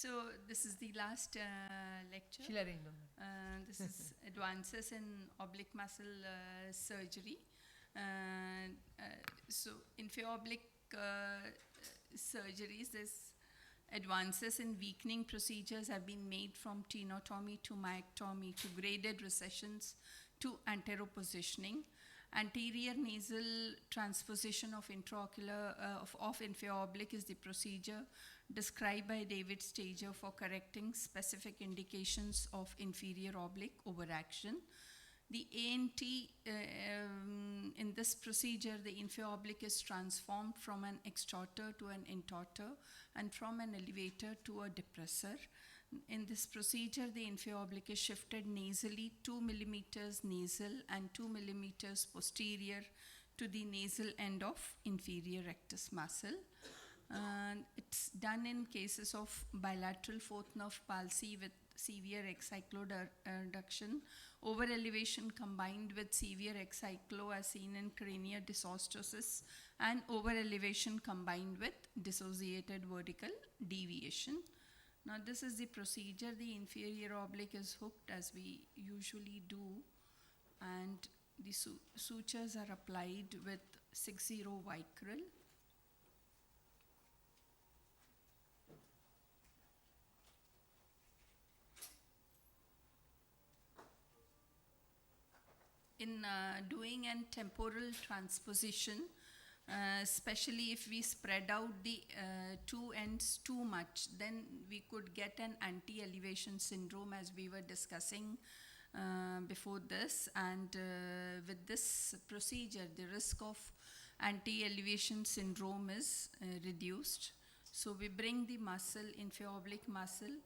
So this is the last lecture. This is advances in oblique muscle surgery. So inferior oblique surgeries, there's advances in weakening procedures have been made from tenotomy to myectomy to graded recessions to anteropositioning. Anterior nasal transposition of intraocular of inferior oblique is the procedure described by David Stager for correcting specific indications of inferior oblique overaction. The ANT, in this procedure, the inferior oblique is transformed from an extorter to an intorter and from an elevator to a depressor. In this procedure, the inferior oblique is shifted nasally 2 millimeters nasal and 2 millimeters posterior to the nasal end of inferior rectus muscle. It's done in cases of bilateral fourth nerve palsy with severe excycloduction, over elevation combined with severe excyclo as seen in cranial dysostosis, and over elevation combined with dissociated vertical deviation. Now this is the procedure. The inferior oblique is hooked as we usually do, and the sutures are applied with 6-0 Vicryl. In doing an temporal transposition, especially if we spread out the two ends too much, then we could get an anti-elevation syndrome as we were discussing before this. And with this procedure, the risk of anti-elevation syndrome is reduced. So we bring the muscle, inferior oblique muscle,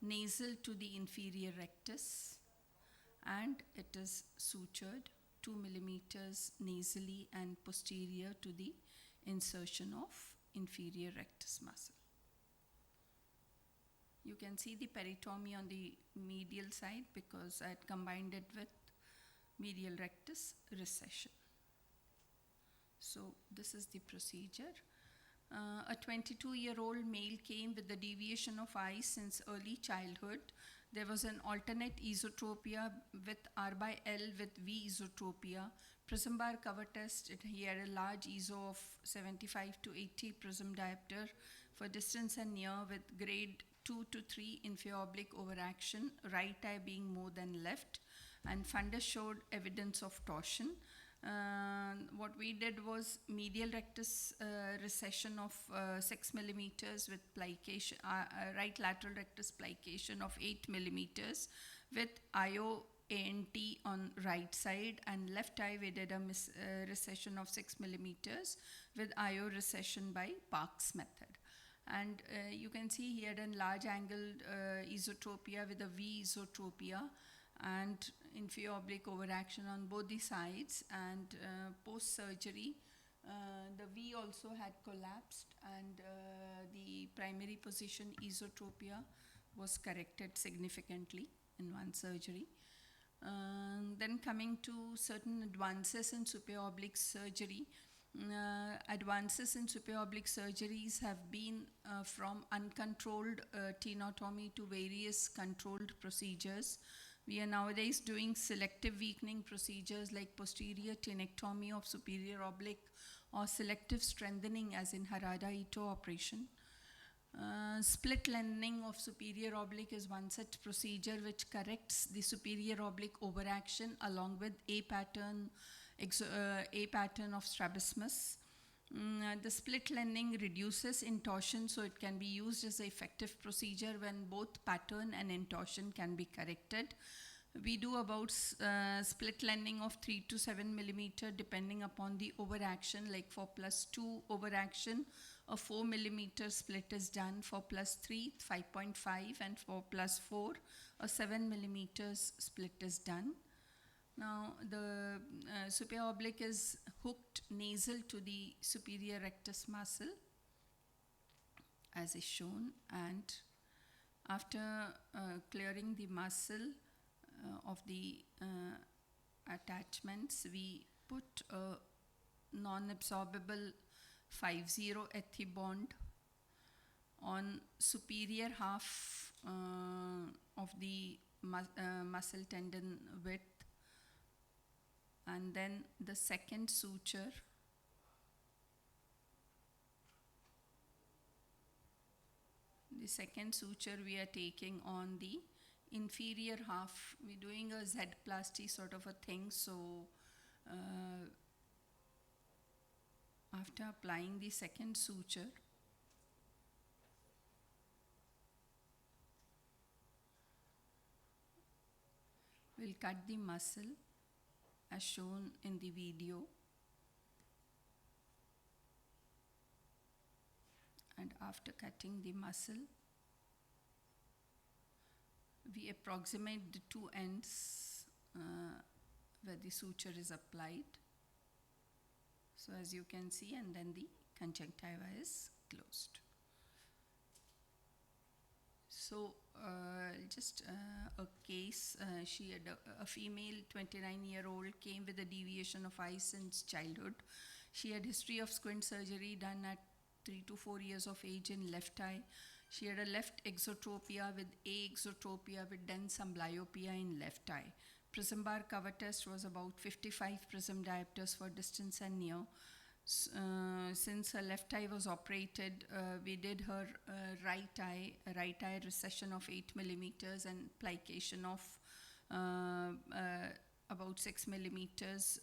nasal to the inferior rectus, and it is sutured 2 millimeters nasally and posterior to the insertion of inferior rectus muscle. You can see the peritomy on the medial side because I had combined it with medial rectus recession. So this is the procedure. A 22-year-old male came with the deviation of eyes since early childhood. There was an alternate esotropia with R/L with V esotropia. Prism bar cover test, he had a large ESO of 75 to 80 prism diopter for distance and near with grade 2 to 3 inferior oblique overaction, right eye being more than left, and fundus showed evidence of torsion. What we did was medial rectus recession of 6 millimeters with plication, right lateral rectus plication of 8 millimeters with ANT on right side, and left eye we did a recession of 6 millimeters with IO recession by Park's method. And you can see he had a large angled esotropia with a V esotropia and inferior oblique overaction on both the sides, and post-surgery the V also had collapsed, and the primary position esotropia was corrected significantly in one surgery. Then coming to certain advances in superior oblique surgery. Advances in superior oblique surgeries have been from uncontrolled tenotomy to various controlled procedures. We are nowadays doing selective weakening procedures like posterior tenectomy of superior oblique or selective strengthening as in Harada-Ito operation. Split lengthening of superior oblique is one such procedure which corrects the superior oblique overaction along with A pattern of strabismus. The split lengthening reduces intorsion, so it can be used as an effective procedure when both pattern and intorsion can be corrected. We do about split lengthening of 3 to 7 millimeter depending upon the overaction. Like for +2 overaction, a 4 millimeter split is done. For +3, 5.5, and for +4, a 7 millimeters split is done. Now the superior oblique is hooked nasal to the superior rectus muscle as is shown, and after clearing the muscle of the attachments, we put a non-absorbable 5-0 ethibond on superior half of the muscle tendon width, and then the second suture we are taking on the inferior half. We're doing a Z-plasty sort of a thing, so after applying the second suture, we'll cut the muscle as shown in the video, and after cutting the muscle, we approximate the two ends where the suture is applied. So as you can see, and then the conjunctiva is closed. So just a case, she had a female 29-year-old came with a deviation of eye since childhood. She had history of squint surgery done at 3 to 4 years of age in left eye. She had a left exotropia with aexotropia with dense amblyopia in left eye. Prism bar cover test was about 55 prism diopters for distance and near. Since her left eye was operated, we did her right eye recession of 8 millimeters and plication of about 6 millimeters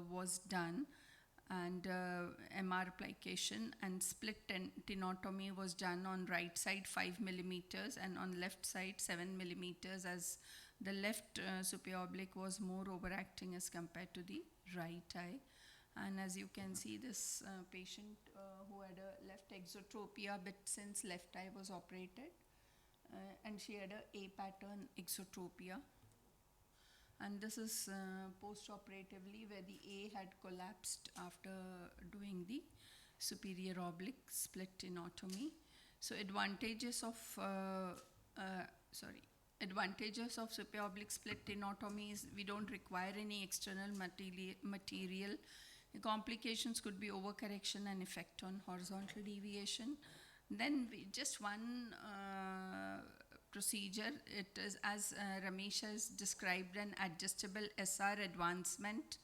was done, and MR plication, and split tenotomy was done on right side 5 millimeters and on left side 7 millimeters, as the left superior oblique was more overacting as compared to the right eye. And as you can see, this patient who had a left exotropia, but since left eye was operated, and she had a A-pattern exotropia. And this is post-operatively where the A had collapsed after doing the superior oblique split tenotomy. So advantages of superior oblique split tenotomy is we don't require any external material. The complications could be overcorrection and effect on horizontal deviation. Then just one procedure, it is as Ramesh has described, an adjustable SR advancement.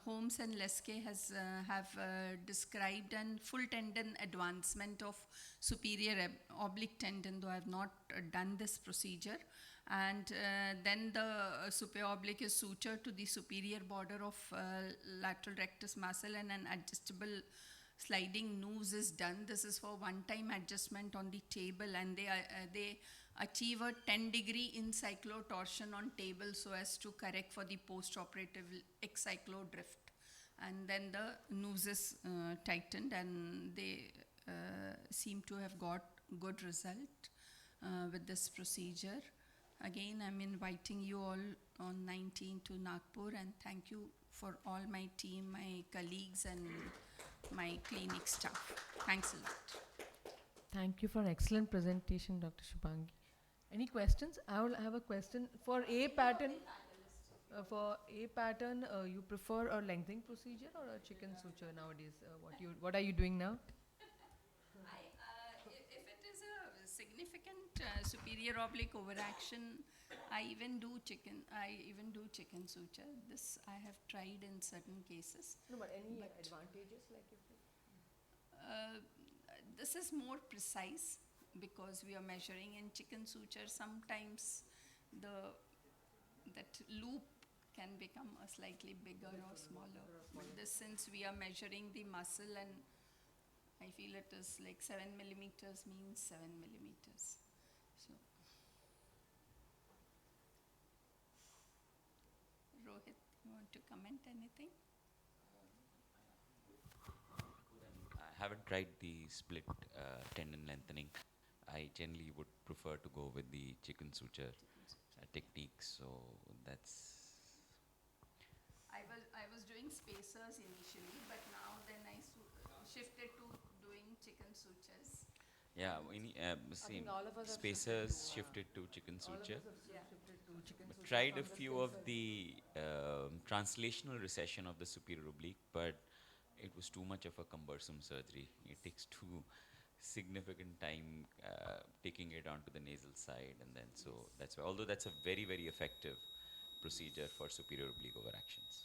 Holmes and Leske have described an full tendon advancement of superior oblique tendon, though I have not done this procedure. And then the superior oblique is sutured to the superior border of lateral rectus muscle, and an adjustable sliding noose is done. This is for one-time adjustment on the table, and they achieve a 10-degree in-cyclotorsion on table so as to correct for the post-operative ex-cyclodrift. And then the noose is tightened, and they seem to have got good result with this procedure. Again, I'm inviting you all on 19 to Nagpur, and thank you for all my team, my colleagues, and my clinic staff. Thanks a lot. Thank you for an excellent presentation, Dr. Shubhangi. Any questions? I will have a question. For A pattern, you prefer a lengthening procedure or a chicken suture nowadays? What are you doing now? If it is a significant superior oblique overaction, I even do chicken suture. This I have tried in certain cases. No, but any advantages, like if this is more precise because we are measuring in chicken suture. Sometimes that loop can become a slightly bigger or smaller. But this, since we are measuring the muscle, and I feel it is like 7 millimeters means 7 millimeters. So, Rohit, you want to comment anything? I haven't tried the split tendon lengthening. I generally would prefer to go with the chicken suture technique. So that's. I was doing spacers initially, but now then I shifted to doing chicken sutures. Yeah, same. Spacers shifted to chicken suture. Tried a few of the translational recession of the superior oblique, but it was too much of a cumbersome surgery. It takes too significant time taking it onto the nasal side, and then so that's why. Although that's a very very effective procedure for superior oblique overactions.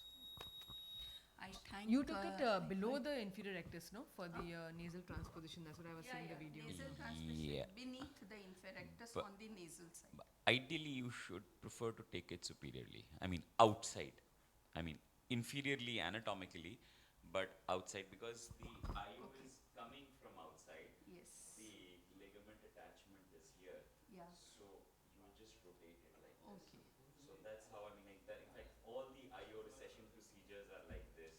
I thank You took it below my- the inferior rectus, no? For the nasal transposition. That's what I was seeing the video. nasal transmission Yeah. beneath the inferior rectus But- on the nasal side. Ideally, you should prefer to take it superiorly. I mean, outside. I mean, inferiorly anatomically, but outside because the IO is coming from outside. Yes. The ligament attachment is here. Yeah. So you just rotate it like Okay. this. So that's how I mean, like that. In fact, all the IO recession procedures are like this.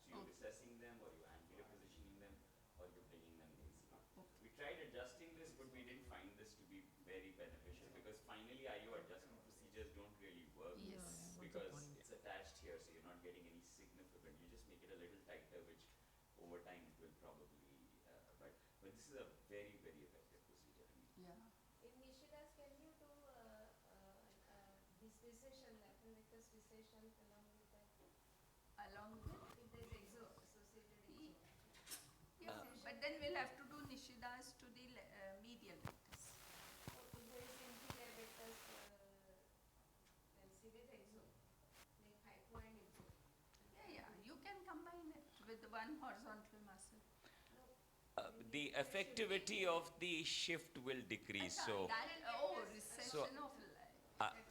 So you're Okay. recessing them, or you're anterior positioning them, or you're bringing them nasally. Okay. We tried adjusting this, but we didn't find this to be very beneficial because finally IO adjustment procedures don't really work. Yes. Because it's attached here, so you're not getting any significant. You just make it a little tighter, which over time it will probably. But this is a very very effective procedure. I mean, Yeah. In Nishidas, can you do this recession, lateral rectus recession along with that? Along with. If there is associated exo. Yeah. But then we'll have to do Nishidas to the medial rectus. So if there is inferior rectus, then see with exo, like hypo and exo. Yeah, yeah. You can combine it with one horizontal muscle. the effectivity of the shift will decrease. So Recession of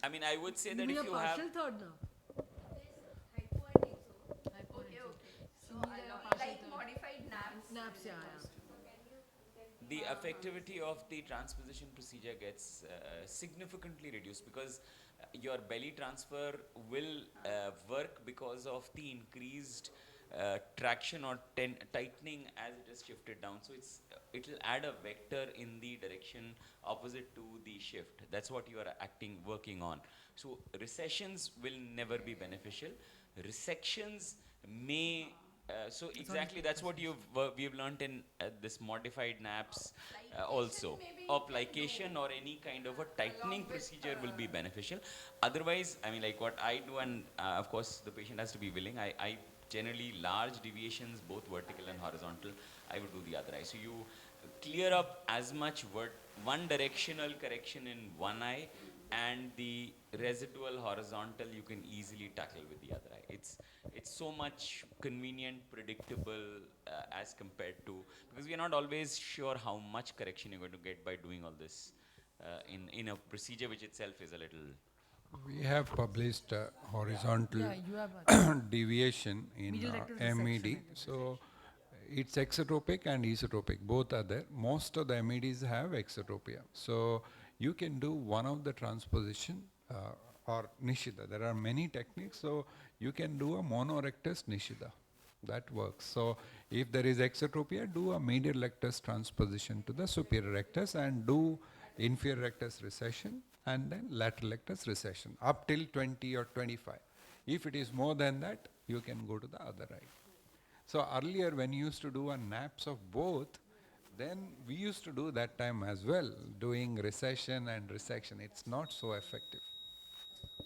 I mean, I would say that mean if a you have. partial third now. Hypo and exo. Okay, okay. So You need a along, partial like third. modified naps. Naps, yeah, yeah. So can you The effectivity of the transposition procedure gets significantly reduced because your belly transfer will work because of the increased traction or tightening as it is shifted down. So it will add a vector in the direction opposite to the shift. That's what you are working on. So recessions will never be beneficial. Resections may. So exactly, that's what we've learned in this modified naps also. Application or any kind of a tightening procedure will be beneficial. Otherwise, I mean, like what I do, and of course the patient has to be willing. I generally large deviations, both vertical and horizontal, I would do the other eye. So you clear up as much one directional correction in one eye, and the residual horizontal you can easily tackle with the other eye. It's so much convenient, predictable as compared to, because we are not always sure how much correction you're going to get by doing all this in a procedure which itself is a little. We have published horizontal Yeah, you have deviation in Medial rectus MED. resection, I think. So it's exotropic and esotropic, both are there. Most of the MEDs have exotropia. So you can do one of the transposition or Nishida. There are many techniques, so you can do a monorectus Nishida. That works. So if there is exotropia, do a medial rectus transposition to the superior rectus and do inferior rectus recession and then lateral rectus recession up till 20 or 25. If it is more than that, you can go to the other eye. So earlier when you used to do a naps of both, then we used to do that time as well, doing recession and resection. It's not so effective.